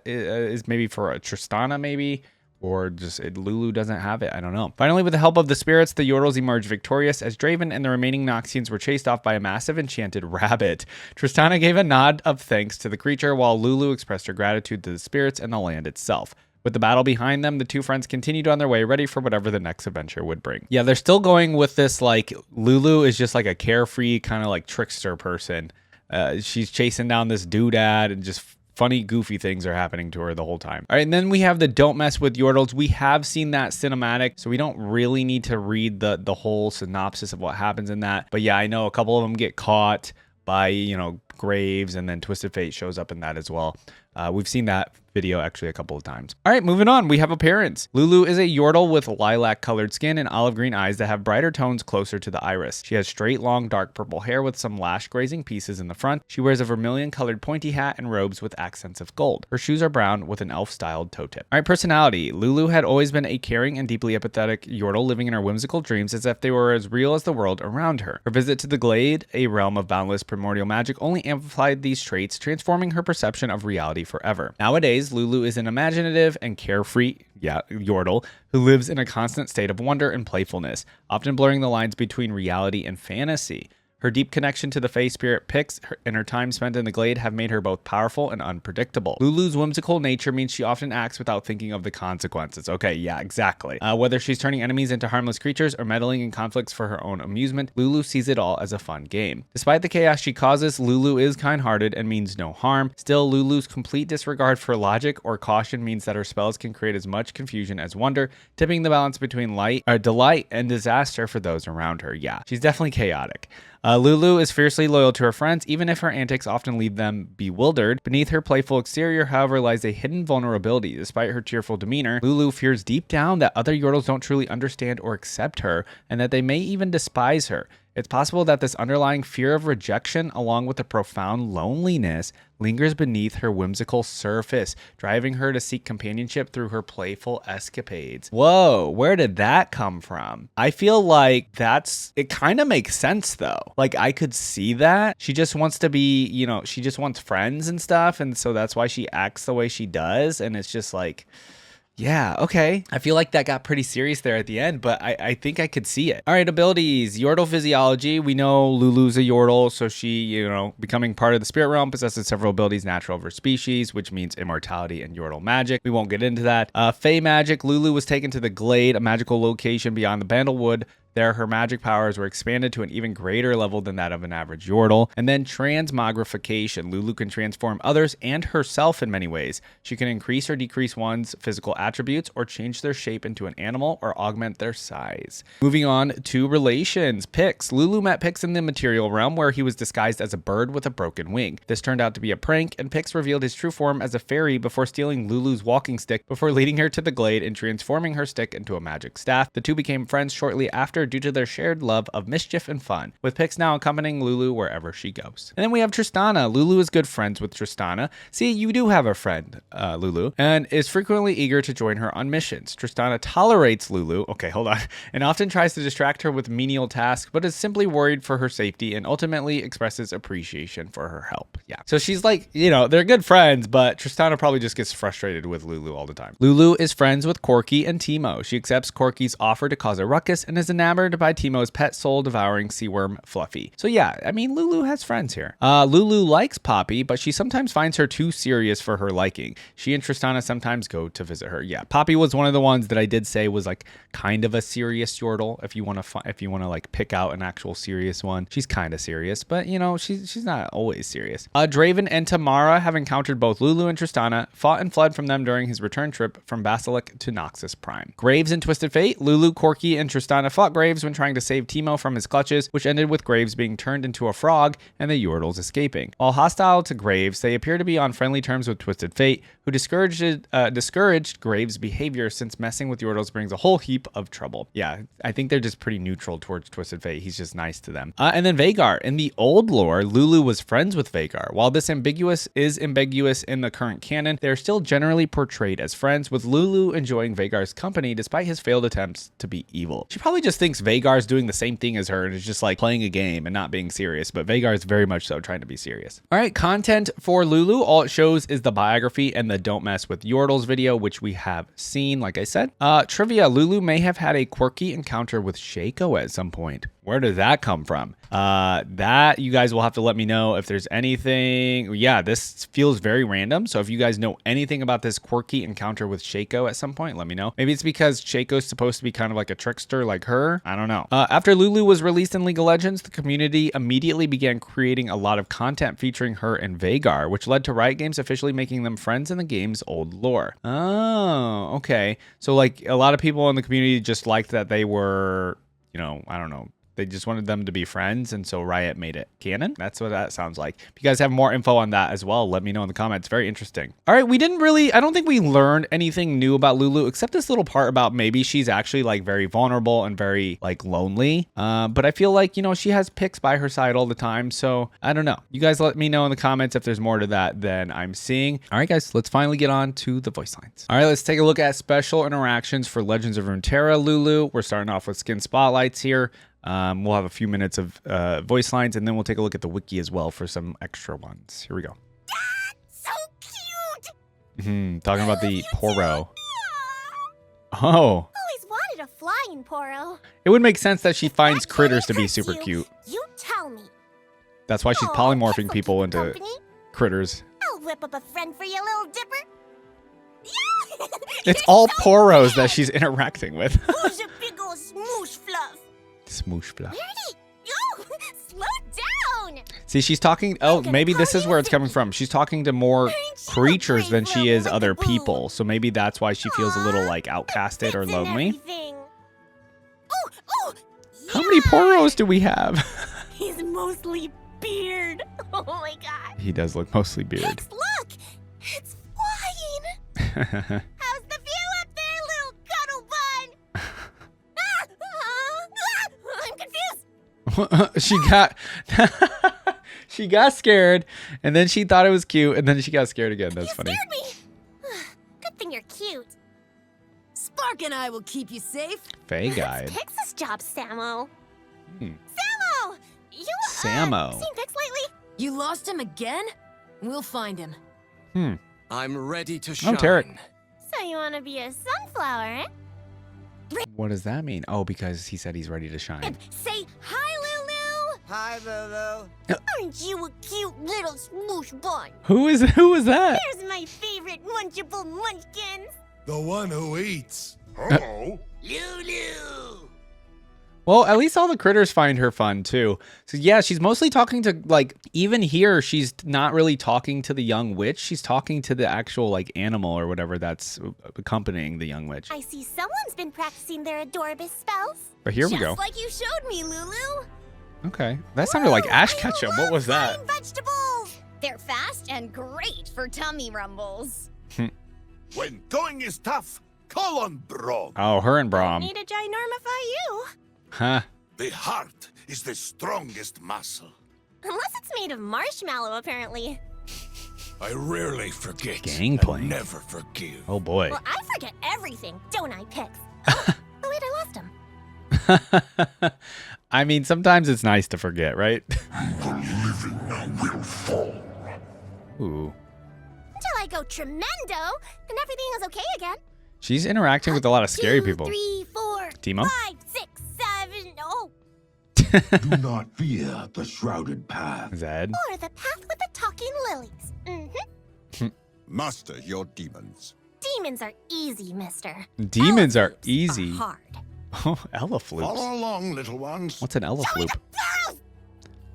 is maybe for a Tristana, maybe? Or just Lulu doesn't have it. I don't know. Finally, with the help of the spirits, the Yordles emerged victorious as Draven and the remaining Noxians were chased off by a massive enchanted rabbit. Tristana gave a nod of thanks to the creature while Lulu expressed her gratitude to the spirits and the land itself. With the battle behind them, the 2 friends continued on their way, ready for whatever the next adventure would bring. Yeah, they're still going with this, like, Lulu is just like a carefree kind of like trickster person. She's chasing down this doodad and just funny, goofy things are happening to her the whole time. All right, and then we have the Don't Mess with Yordles. We have seen that cinematic, so we don't really need to read the whole synopsis of what happens in that. But yeah, I know a couple of them get caught by, Graves, and then Twisted Fate shows up in that as well. We've seen that video actually a couple of times. All right, moving on. We have appearance. Lulu is a Yordle with lilac colored skin and olive green eyes that have brighter tones closer to the iris. She has straight, long, dark purple hair with some lash grazing pieces in the front. She wears a vermilion colored pointy hat and robes with accents of gold. Her shoes are brown with an elf styled toe tip. All right, personality. Lulu had always been a caring and deeply empathetic Yordle living in her whimsical dreams as if they were as real as the world around her. Her visit to the Glade, a realm of boundless primordial magic, only amplified these traits, transforming her perception of reality forever. Nowadays, Lulu is an imaginative and carefree Yordle who lives in a constant state of wonder and playfulness, often blurring the lines between reality and fantasy. Her deep connection to the Fae spirit Pix and her time spent in the Glade have made her both powerful and unpredictable. Lulu's whimsical nature means she often acts without thinking of the consequences. Okay, yeah, exactly. Whether she's turning enemies into harmless creatures or meddling in conflicts for her own amusement, Lulu sees it all as a fun game. Despite the chaos she causes, Lulu is kind-hearted and means no harm. Still, Lulu's complete disregard for logic or caution means that her spells can create as much confusion as wonder, tipping the balance between delight and disaster for those around her. Yeah, she's definitely chaotic. Lulu is fiercely loyal to her friends, even if her antics often leave them bewildered. Beneath her playful exterior, however, lies a hidden vulnerability. Despite her cheerful demeanor, Lulu fears deep down that other Yordles don't truly understand or accept her, and that they may even despise her. It's possible that this underlying fear of rejection, along with the profound loneliness, lingers beneath her whimsical surface, driving her to seek companionship through her playful escapades. Whoa, where did that come from? I feel like it kind of makes sense though. Like I could see that. She just wants to be, she just wants friends and stuff. And so that's why she acts the way she does. And it's just like, yeah, okay. I feel like that got pretty serious there at the end, but I think I could see it. All right, abilities. Yordle physiology. We know Lulu's a Yordle, so she, becoming part of the spirit realm, possesses several abilities natural of her species, which means immortality and Yordle magic. We won't get into that. Fae magic. Lulu was taken to the Glade, a magical location beyond the Bandlewood. There, her magic powers were expanded to an even greater level than that of an average Yordle. And then transmogrification. Lulu can transform others and herself in many ways. She can increase or decrease one's physical attributes or change their shape into an animal or augment their size. Moving on to relations. Pix. Lulu met Pix in the material realm where he was disguised as a bird with a broken wing. This turned out to be a prank, and Pix revealed his true form as a fairy before stealing Lulu's walking stick before leading her to the Glade and transforming her stick into a magic staff. The two became friends shortly after due to their shared love of mischief and fun, with Pix now accompanying Lulu wherever she goes. And then we have Tristana. Lulu is good friends with Tristana. See, you do have a friend, Lulu, and is frequently eager to join her on missions. Tristana tolerates Lulu, and often tries to distract her with menial tasks, but is simply worried for her safety and ultimately expresses appreciation for her help. Yeah. So she's like, they're good friends, but Tristana probably just gets frustrated with Lulu all the time. Lulu is friends with Corky and Teemo. She accepts Corky's offer to cause a ruckus and is enamored by Teemo's pet soul-devouring sea worm, Fluffy. So yeah, Lulu has friends here. Lulu likes Poppy, but she sometimes finds her too serious for her liking. She and Tristana sometimes go to visit her. Yeah, Poppy was one of the ones that I did say was like kind of a serious Yordle. If you want to like pick out an actual serious one, she's kind of serious, but she's not always serious. Draven and Tamara have encountered both Lulu and Tristana, fought and fled from them during his return trip from Basilic to Noxus Prime. Graves and Twisted Fate. Lulu, Corky, and Tristana fought Graves when trying to save Teemo from his clutches, which ended with Graves being turned into a frog and the Yordles escaping. While hostile to Graves, they appear to be on friendly terms with Twisted Fate, who discouraged Graves' behavior since messing with Yordles brings a whole heap of trouble. Yeah, I think they're just pretty neutral towards Twisted Fate. He's just nice to them. And then Vhagar. In the old lore, Lulu was friends with Vhagar. While this is ambiguous in the current canon, they're still generally portrayed as friends, with Lulu enjoying Vhagar's company despite his failed attempts to be evil. She probably just thinks Vhagar's doing the same thing as her and is just like playing a game and not being serious, but Vhagar is very much so trying to be serious. All right, content for Lulu. All it shows is the biography and the Don't Mess with Yordles video, which we have seen, like I said. Trivia. Lulu may have had a quirky encounter with Shaco at some point. Where did that come from? That you guys will have to let me know if there's anything. Yeah, this feels very random. So if you guys know anything about this quirky encounter with Shaco at some point, let me know. Maybe it's because Shaco's supposed to be kind of like a trickster like her. I don't know. After Lulu was released in League of Legends, the community immediately began creating a lot of content featuring her and Vhagar, which led to Riot Games officially making them friends in the game's old lore. Oh, okay. So like a lot of people in the community just liked that they were, I don't know. They just wanted them to be friends, and so Riot made it canon. That's what that sounds like. If you guys have more info on that as well, let me know in the comments. Very interesting. All right, I don't think we learned anything new about Lulu, except this little part about maybe she's actually like very vulnerable and very like lonely. But I feel like, she has Pix by her side all the time. So I don't know. You guys let me know in the comments if there's more to that than I'm seeing. All right, guys, let's finally get on to the voice lines. All right, let's take a look at special interactions for Legends of Runeterra Lulu. We're starting off with skin spotlights here. We'll have a few minutes of voice lines, and then we'll take a look at the wiki as well for some extra ones. Here we go. So cute! Talking about the Poro. Oh. Always wanted a flying Poro. It would make sense that she finds critters to be super cute. You tell me. That's why she's polymorphing people into critters. I'll whip up a friend for you, little dipper. It's all Poros that she's interacting with. Who's a big ol' smoosh fluff? Smoosh fluff. Yo, slow down. See, she's talking. Oh, maybe this is where it's coming from. She's talking to more creatures than she is other people. So maybe that's why she feels a little like outcasted or lonely. How many Poros do we have? He's mostly beard. Oh my god. He does look mostly beard. Look, it's flying. How's the view up there, little cuddle bun? I'm confused. She got she got scared, and then she thought it was cute, and then she got scared again. That's funny. You scared me. Good thing you're cute. Spark and I will keep you safe. Fae guide. That's Pix's job, Samo. Hmm. Samo! You, Samo. seen Pix lately? You lost him again? We'll find him. Hmm. I'm ready to shine. Oh, Tarek. So you want to be a sunflower, eh? What does that mean? Oh, because he said he's ready to shine. Say hi, Lulu! Hi, Lulu. Aren't you a cute little smoosh bun? Who is that? Here's my favorite munchable munchkins. The one who eats. Hello. Lulu. Well, at least all the critters find her fun too. So yeah, she's mostly talking to, like, even here, she's not really talking to the young witch. She's talking to the actual, like, animal or whatever that's accompanying the young witch. I see someone's been practicing their Adorabus spells. But here we go. Just like you showed me, Lulu. Okay. That sounded like Ash Ketchum. What was that? Flying vegetables! They're fast and great for tummy rumbles. When going is tough, call on Brog. Oh, her and Braum. Need to ginormify you. Huh. The heart is the strongest muscle. Unless it's made of marshmallow, apparently. I rarely forget. Gangplank. And never forgive. Oh boy. Well, I forget everything, don't I, Pix? Oh, wait, I lost him. I mean, sometimes it's nice to forget, right? The living will fall. Ooh. Until I go tremendo, then everything is okay again. She's interacting with a lot of scary 2, people. 3, 4, Timo? 5, 6, 7, oh. Do not fear the shrouded path. Zed. Or the path with the talking lilies. Mm-hmm. Master your demons. Demons are easy, mister. Demons are Elephants easy. hard. Oh, Elafloops. Follow along, little ones. What's an Elafloop? Oh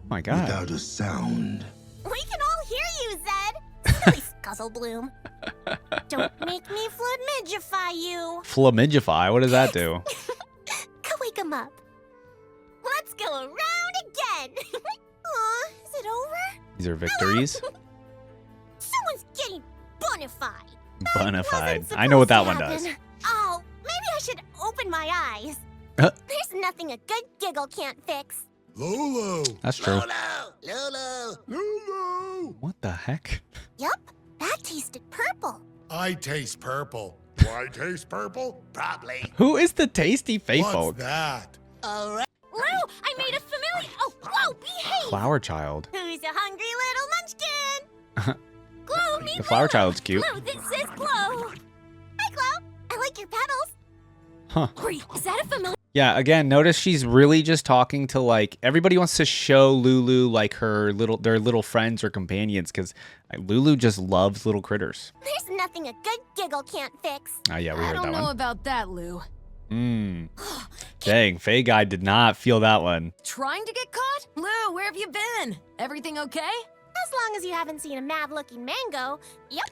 my god. Without a sound. We can all hear you, Zed. Silly Scuzzlebloom. Don't make me flamigify you. Flamigify? What does that do? Go wake him up. Let's go around again. Aw, is it over? These are victories. Someone's getting bonified. Bonified. Wasn't I know what that supposed one to does. happen. Oh, maybe I should open my eyes. Uh. There's nothing a good giggle can't fix. Lulu. That's true. Lulu. Lulu. What the heck? Yup, that tasted purple. I taste purple. Why taste purple? Probably. Who is the tasty fae What's folk? that? All right. Lou, I made a familiar. Oh, whoa, behave. Flower child. Who's a hungry little munchkin? Glow, meet The flower Lou. child's cute. Glow, this is Glow. Hi, Glow. I like your petals. Huh. Wait, is that a familiar? Yeah, again, notice she's really just talking to, like, everybody wants to show Lulu, like, their little friends or companions, because Lulu just loves little critters. There's nothing a good giggle can't fix. Oh, yeah, we I heard don't that know one. about that, Lou. Dang, Fae Guy did not feel that one. Trying to get caught? Lou, where have you been? Everything okay? As long as you haven't seen a mad-looking mango. Yep.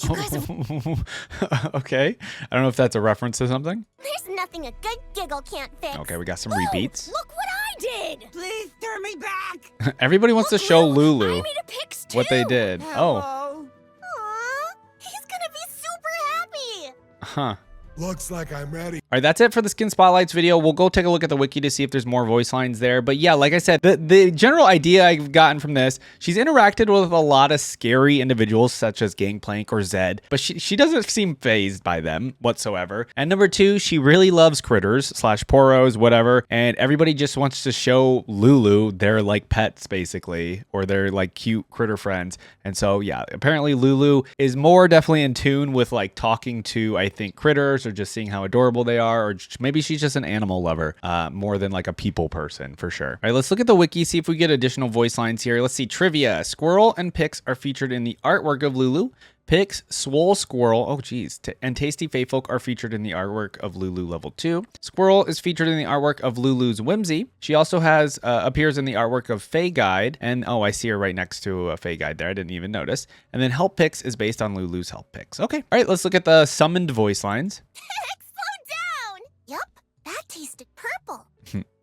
You guys have... Okay. I don't know if that's a reference to something. There's nothing a good giggle can't fix. Okay, we got some Lou, repeats. Look what I did. Please turn me back. Everybody wants to show I Lulu made a Pix too. what they did. Oh, Hello. Aw, he's gonna be super happy. huh. Looks like I'm ready. All right, that's it for the Skin Spotlights video. We'll go take a look at the wiki to see if there's more voice lines there. But yeah, like I said, the general idea I've gotten from this, she's interacted with a lot of scary individuals such as Gangplank or Zed, but she doesn't seem fazed by them whatsoever. And number two, she really loves critters / poros, whatever. And everybody just wants to show Lulu their like pets basically, or their like cute critter friends. And so yeah, apparently Lulu is more definitely in tune with like talking to, I think, critters, or just seeing how adorable they are, or maybe she's just an animal lover more than like a people person for sure. All right, let's look at the wiki, see if we get additional voice lines here. Let's see. Trivia. Squirrel and Pix are featured in the artwork of Lulu. Pix, Swole Squirrel, oh geez, and Tasty Faefolk are featured in the artwork of Lulu Level 2. Squirrel is featured in the artwork of Lulu's Whimsy. She also has appears in the artwork of Fae Guide, and oh, I see her right next to a Fae Guide there. I didn't even notice. And then Help Pix is based on Lulu's Help Pix. Okay, all right, let's look at the summoned voice lines. Slow down. Yup, that tasted purple.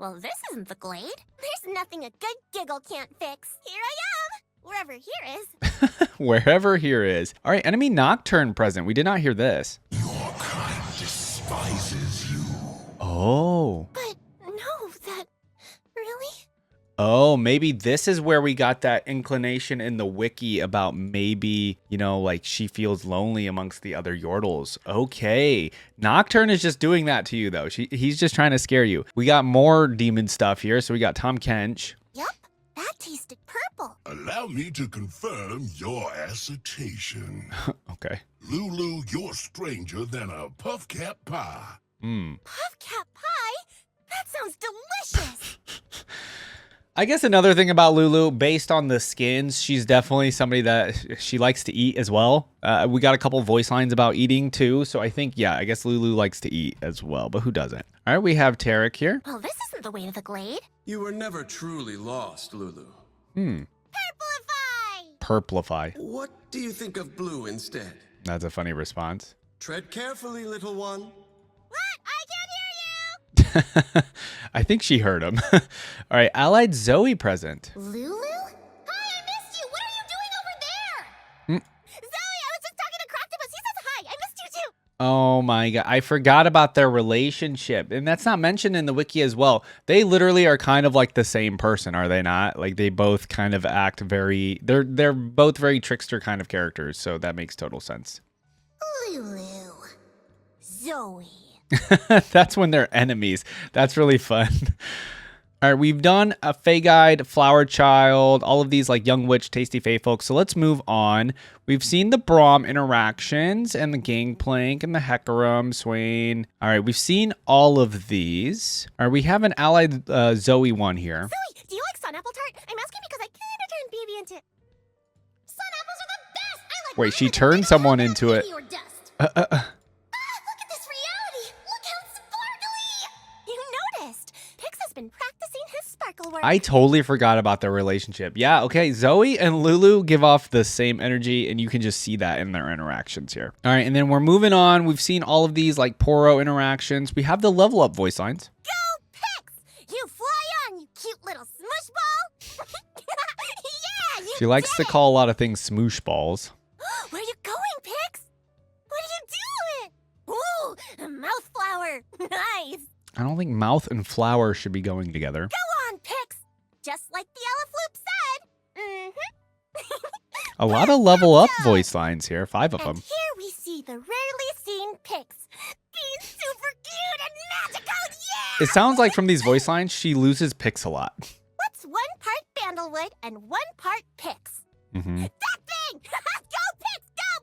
Well, this isn't the glade. There's nothing a good giggle can't fix. Here I am. Wherever here is. Wherever here is. All right, enemy Nocturne present. We did not hear this. Your kind despises you. Oh. But no, that... Really? Oh, maybe this is where we got that inclination in the wiki about maybe, you know, like she feels lonely amongst the other Yordles. Okay. Nocturne is just doing that to you, though. He's just trying to scare you. We got more demon stuff here. So we got Tom Kench. Yup, that tasted purple. Allow me to confirm your assertion. Okay. Lulu, you're stranger than a puff-cat pie. Puff-cat pie? That sounds delicious. I guess another thing about Lulu, based on the skins, she's definitely somebody that she likes to eat as well. We got a couple voice lines about eating too. So I think, yeah, I guess Lulu likes to eat as well, but who doesn't? All right, we have Tarek here. Well, this isn't the way to the glade. You were never truly lost, Lulu. Purplify! Purplify. What do you think of blue instead? That's a funny response. Tread carefully, little one. What? I can't hear you! I think she heard him. All right, Allied Zoe present. Lulu? Hi, I missed you! What are you doing over there? Zoe, I was just talking to Croctopus. He says hi. I missed you too. Oh my god, I forgot about their relationship. And that's not mentioned in the wiki as well. They literally are kind of like the same person, are they not? Like they both kind of act very they're both very trickster kind of characters, so that makes total sense. Lulu. Zoe. That's when they're enemies. That's really fun. All right, we've done a Fae Guide, Flower Child, all of these like Young Witch, Tasty Fae folks. So let's move on. We've seen the Braum interactions and the Gangplank and the Hecarim, Swain. All right, we've seen all of these. All right, we have an allied Zoe one here. Zoe, do you like sun apple tart? I'm asking because I kind of turned baby into... Sun apples are the best! I like Wait, she turned someone into it. Or dust. Look at this reality! Look how sparkly! You noticed. Pix has been practicing his sparkle work. I totally forgot about their relationship. Yeah, okay. Zoe and Lulu give off the same energy, and you can just see that in their interactions here. All right, and then we're moving on. We've seen all of these like Poro interactions. We have the level up voice lines. Go, Pix! You fly on, you cute little smush ball! Yeah, you She likes to call a lot of things smoosh balls. Where are you going, Pix? What are you doing? Ooh, a mouth flower. Nice. I don't think mouth and flower should be going together. Go on, Pix. Just like the Elefloop said. A lot of level up voice lines here, 5 of And them. here we see the rarely seen Pix. Being super cute and magical, yeah! It sounds like from these voice lines, she loses picks a lot. What's 1 part Bandlewood and 1 part Pix? That thing! Go Pix! Go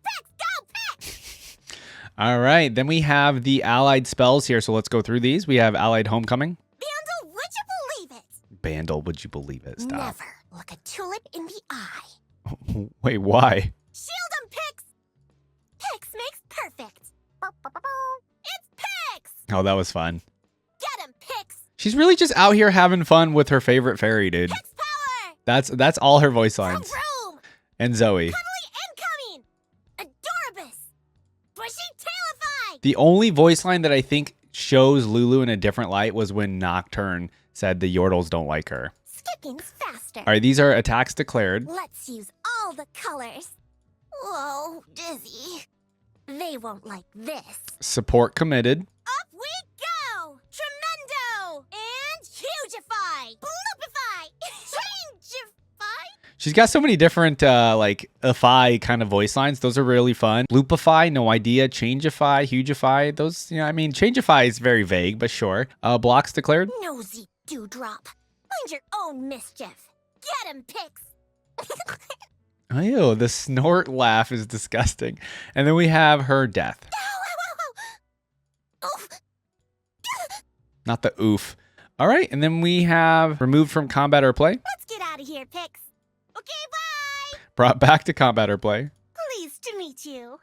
Pix! Go Pix! All right, then we have the allied spells here, so let's go through these. We have allied homecoming. Bandle, would you believe it? Bandle, would you believe it? Stop. Never look a tulip in the eye. Wait, why? Shield 'em, Pix! Pix makes perfect. It's Pix! Oh, that was fun. Get 'em, Pix! She's really just out here having fun with her favorite fairy, dude. Pix power! That's all her voice lines. Room! And Zoe. Cuddly incoming! Adorabus! Bushy tailify! The only voice line that I think shows Lulu in a different light was when Nocturne said the Yordles don't like her. Skipping's faster. All right, these are attacks declared. Let's use all the colors. Whoa, dizzy. They won't like this. Support committed. Up we go! Tremendo! And hugify! Bloopify! Changeify! She's got so many different like ify kind of voice lines. Those are really fun. Bloopify, no idea. Changeify, hugify. Those, you know, I mean, changeify is very vague, but sure. Blocks declared. Nosy dewdrop. Mind your own mischief. Get him, Pix! Ew, the snort laugh is disgusting. And then we have her death. Oof. Not the oof. All right, and then we have removed from combat or play. Let's get out of here, Pix. Okay, bye! Brought back to combat or play. Pleased to meet you.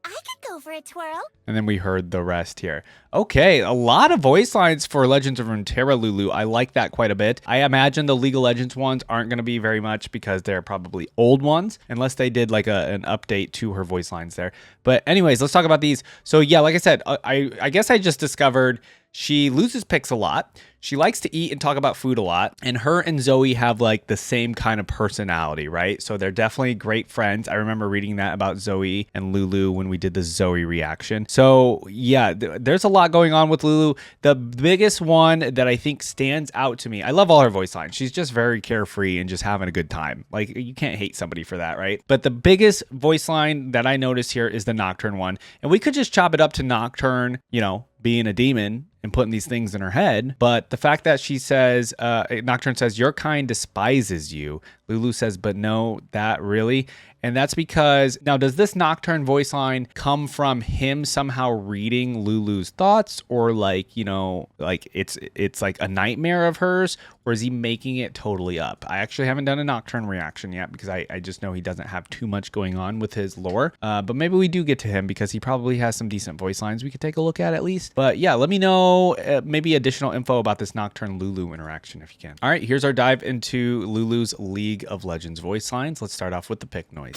I could go for a twirl. And then we heard the rest here. Okay, a lot of voice lines for Legends of Runeterra, Lulu. I like that quite a bit. I imagine the League of Legends ones aren't going to be very much because they're probably old ones, unless they did like an update to her voice lines there. But anyways, let's talk about these. So yeah, like I said, I guess I just discovered she loses picks a lot. She likes to eat and talk about food a lot, and her and Zoe have like the same kind of personality, right? So they're definitely great friends. I remember reading that about Zoe and Lulu when we did the Zoe reaction. So yeah, there's a lot going on with Lulu. The biggest one that I think stands out to me, I love all her voice lines. She's just very carefree and just having a good time. Like, you can't hate somebody for that, right? But the biggest voice line that I notice here is the Nocturne one. And we could just chop it up to Nocturne, you know, being a demon and putting these things in her head. But the fact that she says, Nocturne says, your kind despises you. Lulu says, but no, that really. And that's because, now does this Nocturne voice line come from him somehow reading Lulu's thoughts, or like, you know, like it's like a nightmare of hers, or is he making it totally up? I actually haven't done a Nocturne reaction yet because I just know he doesn't have too much going on with his lore. But maybe we do get to him because he probably has some decent voice lines we could take a look at least. But yeah, let me know maybe additional info about this Nocturne Lulu interaction if you can. All right, here's our dive into Lulu's League of Legends voice lines. Let's start off with the pick noise.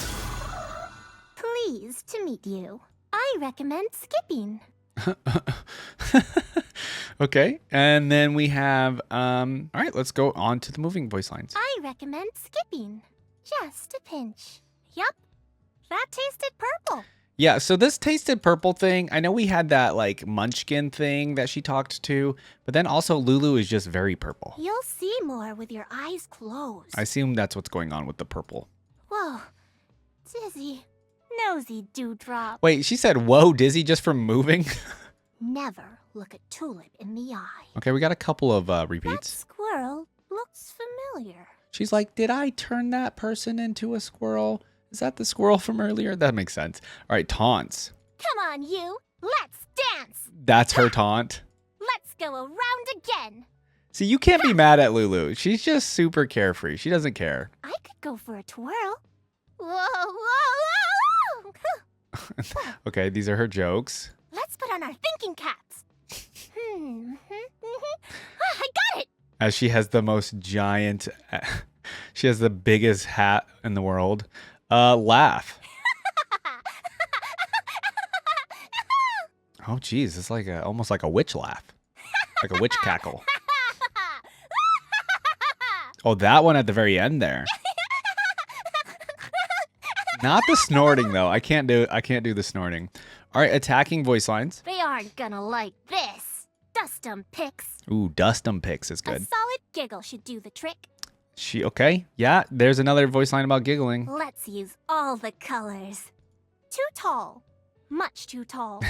Pleased to meet you. I recommend skipping. Okay, and then we have, all right, let's go on to the moving voice lines. I recommend skipping. Just a pinch. Yup, that tasted purple. Yeah, so this tasted purple thing, I know we had that like munchkin thing that she talked to, but then also Lulu is just very purple. You'll see more with your eyes closed. I assume that's what's going on with the purple. Whoa, dizzy, nosy dewdrop. Wait, she said, whoa, dizzy just from moving? Never look a tulip in the eye. Okay, we got a couple of That repeats. squirrel looks familiar. She's like, did I turn that person into a squirrel? Is that the squirrel from earlier? That makes sense. All right, taunts. Come on, you. Let's dance. That's her taunt. Let's go around again. See, you can't be mad at Lulu. She's just super carefree. She doesn't care. I could go for a twirl. Whoa, whoa, whoa, whoa. Okay, these are her jokes. Let's put on our thinking caps. I got it. As she has the most giant, she has the biggest hat in the world. Laugh. Oh, geez, it's like almost like a witch laugh, like a witch cackle. Oh, that one at the very end there. Not the snorting though. I can't do the snorting. All right, attacking voice lines. They aren't gonna like this. Dust 'em picks. Ooh, dust 'em picks is A good. solid giggle should do the trick. She okay? Yeah, there's another voice line about giggling. Let's use all the colors. Too tall. Much too tall.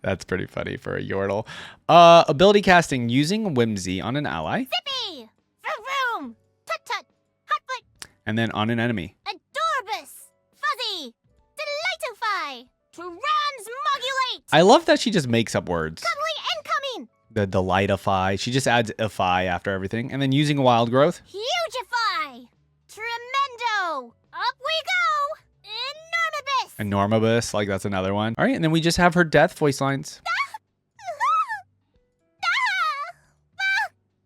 That's pretty funny for a Yordle. Ability casting using Whimsy on an ally. Zippy! Vroom vroom! Tut tut! Hotfoot! And then on an enemy. Adorbus! Fuzzy! Delightify! Transmogulate! I love that she just makes up words. Cuddly incoming! The delightify. She just adds ify after everything. And then using wild growth. Hugify! Tremendo! Up we go! Enormibus! Enormibus, like that's another one. All right, and then we just have her death voice lines.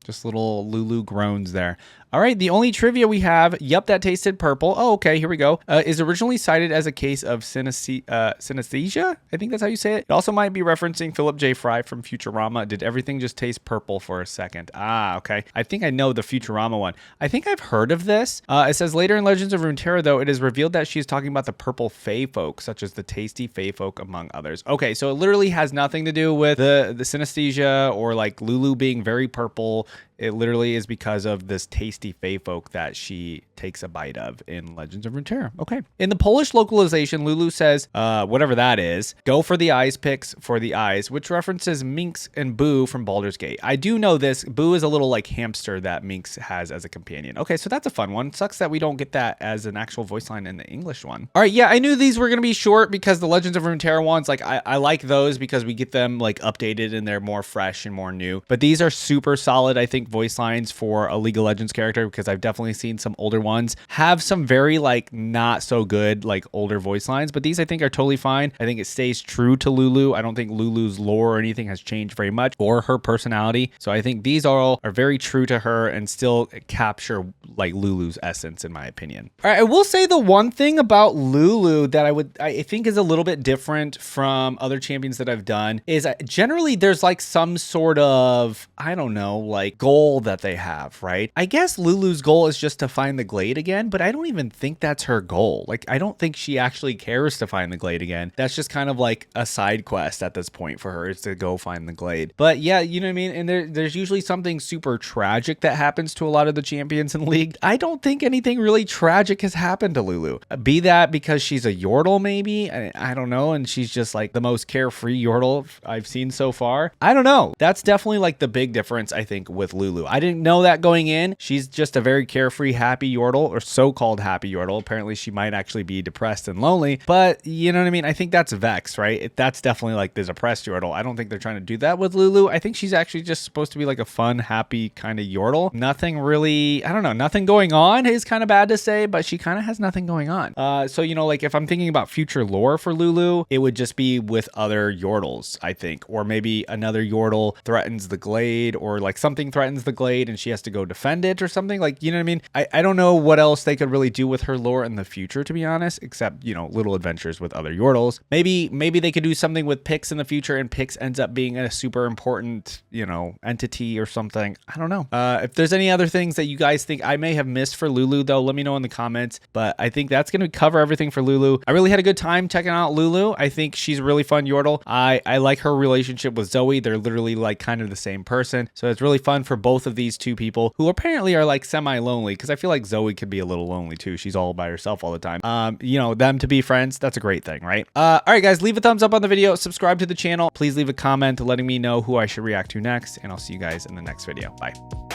Just little Lulu groans there. All right, the only trivia we have, yep, that tasted purple. Oh, okay, here we go. Is originally cited as a case of synesthesia. I think that's how you say it. It also might be referencing Philip J. Fry from Futurama. Did everything just taste purple for a second? Ah, okay. I think I know the Futurama one. I think I've heard of this. It says later in Legends of Runeterra, though, it is revealed that she's talking about the purple fae folk, such as the tasty fae folk, among others. Okay, so it literally has nothing to do with the synesthesia or like Lulu being very purple. It literally is because of this tasty fae folk that she takes a bite of in Legends of Runeterra. Okay. In the Polish localization, Lulu says, whatever that is, go for the eyes picks for the eyes, which references Minx and Boo from Baldur's Gate. I do know this. Boo is a little like hamster that Minx has as a companion. Okay, so that's a fun one. Sucks that we don't get that as an actual voice line in the English one. All right, yeah, I knew these were going to be short because the Legends of Runeterra ones, like I like those because we get them like updated and they're more fresh and more new. But these are super solid. I think voice lines for a League of Legends character, because I've definitely seen some older ones have some very like not so good like older voice lines, but these I think are totally fine. I think it stays true to Lulu. I don't think Lulu's lore or anything has changed very much, or her personality. So I think these all are very true to her and still capture like Lulu's essence, in my opinion. All right, I will say the one thing about Lulu that I think is a little bit different from other champions that I've done is generally there's like some sort of, I don't know, like goal that they have, right? I guess Lulu's goal is just to find the glade again, but I don't even think that's her goal. Like, I don't think she actually cares to find the glade again. That's just kind of like a side quest at this point for her, is to go find the glade. But yeah, you know what I mean? And there's usually something super tragic that happens to a lot of the champions in League. I don't think anything really tragic has happened to Lulu. Be that because she's a Yordle, maybe? I don't know. And she's just like the most carefree Yordle I've seen so far. I don't know. That's definitely like the big difference, I think, with Lulu. I didn't know that going in. She's just a very carefree, happy Yordle, or so-called happy Yordle. Apparently, she might actually be depressed and lonely, but you know what I mean? I think that's Vex, right? That's definitely like the depressed Yordle. I don't think they're trying to do that with Lulu. I think she's actually just supposed to be like a fun, happy kind of Yordle. Nothing really, I don't know, nothing going on is kind of bad to say, but she kind of has nothing going on. So, you know, like if I'm thinking about future lore for Lulu, it would just be with other Yordles, I think, or maybe another Yordle threatens the glade, or like something threatens the glade and she has to go defend it or something, like, you know what I mean? I don't know what else they could really do with her lore in the future, to be honest, except, you know, little adventures with other Yordles. Maybe they could do something with Pix in the future and Pix ends up being a super important, you know, entity or something. I don't know. If there's any other things that you guys think I may have missed for Lulu, though, let me know in the comments. But I think that's going to cover everything for Lulu. I really had a good time checking out Lulu. I think she's a really fun Yordle. I like her relationship with Zoe. They're literally like kind of the same person. So it's really fun for both of these two people who apparently are like semi-lonely, because I feel like Zoe could be a little lonely too. She's all by herself all the time. You know, them to be friends, that's a great thing, right? All right, guys, leave a thumbs up on the video, subscribe to the channel. Please leave a comment letting me know who I should react to next, and I'll see you guys in the next video. Bye.